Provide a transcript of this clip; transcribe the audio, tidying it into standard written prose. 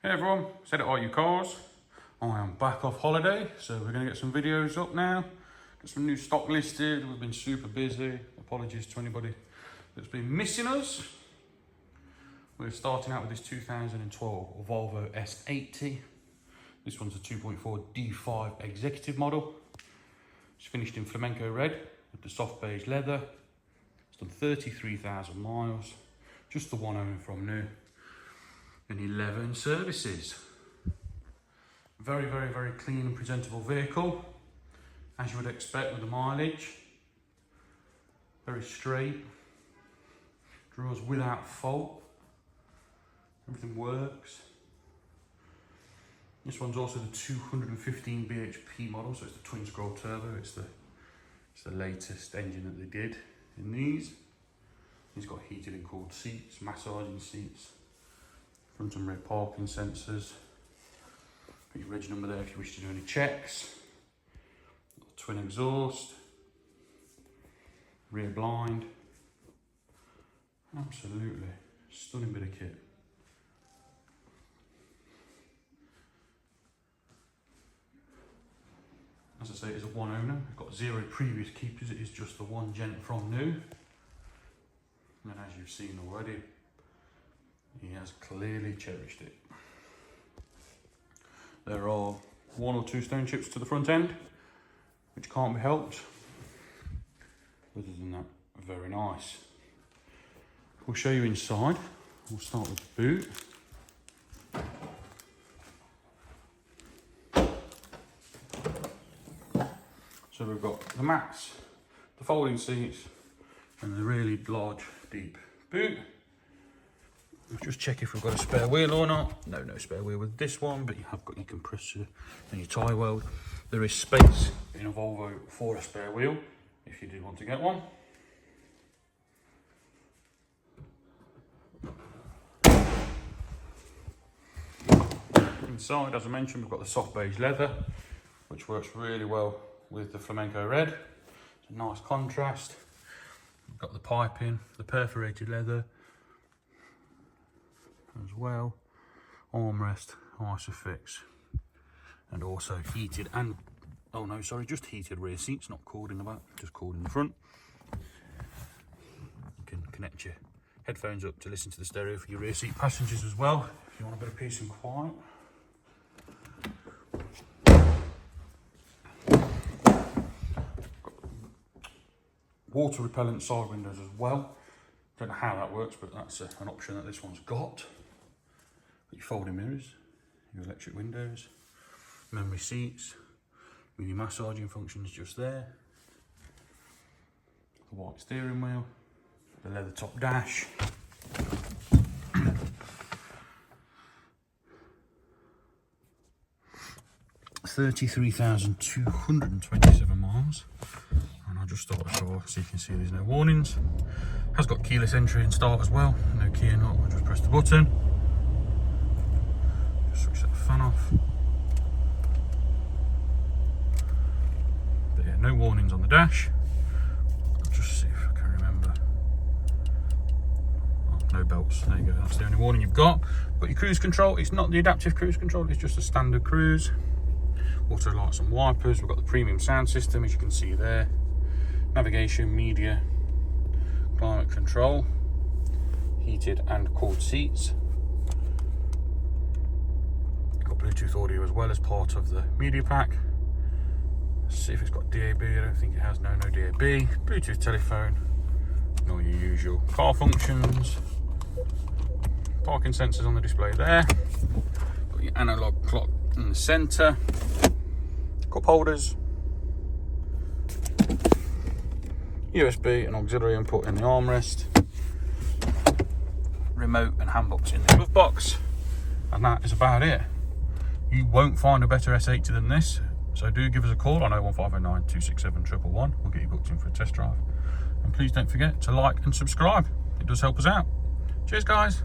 Hey everyone, said at R U Cars. I am back off holiday, so we're going to get some videos up now. Got some new stock listed. We've been super busy. Apologies to anybody that's been missing us. We're starting out with this 2012 Volvo S80. This one's a 2.4 D5 executive model. It's finished in flamenco red with the soft beige leather. It's done 33,000 miles. Just the one owner from new. And 11 services. Very, very, very clean and presentable vehicle, as you would expect with the mileage. Very straight, draws without fault, everything works. This one's also the 215 bhp model, so it's the twin scroll turbo. It's the latest engine that they did in these. It's got heated and cooled seats, massaging seats, front and rear parking sensors. Put your reg number there if you wish to do any checks. Twin exhaust, rear blind. Absolutely stunning bit of kit. As I say, it is a one owner. It's got 0 previous keepers. It is just the one gent from new. And as you've seen already, he has clearly cherished it. There are 1 or 2 stone chips to the front end, which can't be helped. Other than that, very nice. We'll show you inside. We'll start with the boot. So we've got the mats, the folding seats, and the really large, deep boot. We'll just check if we've got a spare wheel or not. No spare wheel with this one, but you have got your compressor and your tie weld. There is space in a Volvo for a spare wheel if you did want to get one. Inside, as I mentioned, we've got the soft beige leather, which works really well with the flamenco red. It's a nice contrast. We've got the piping, the perforated leather as well, armrest, isofix, and also heated and, oh no, sorry, just heated rear seats, not cooled in the back, just cooled in the front. You can connect your headphones up to listen to the stereo for your rear seat passengers as well, if you want a bit of peace and quiet. Water repellent side windows as well. Don't know how that works, but that's an option that this one's got. Your folding mirrors, your electric windows, memory seats, with your massaging functions just there. The white steering wheel, the leather top dash. 33,227 miles. And I'll just start the car so you can see there's no warnings. Has got keyless entry and start as well. No key or not, I'll just press the button. Just switch that fan off. But yeah, no warnings on the dash. I'll just see if I can remember. Oh, no belts, there you go, that's the only warning you've got. But your cruise control, it's not the adaptive cruise control, it's just a standard cruise. Auto lights and wipers, we've got the premium sound system as you can see there. Navigation, media, climate control, heated and cooled seats. Got Bluetooth audio as well as part of the media pack. Let's see if it's got DAB, I don't think it has, no DAB. Bluetooth telephone, and all your usual car functions. Parking sensors on the display there. Got your analog clock in the centre. Cup holders. USB and auxiliary input in the armrest. Remote and handbox in the glove box. And that is about it. You won't find a better S80 than this, so do give us a call on 01509 267 111. We'll get you booked in for a test drive. And please don't forget to like and subscribe. It does help us out. Cheers guys.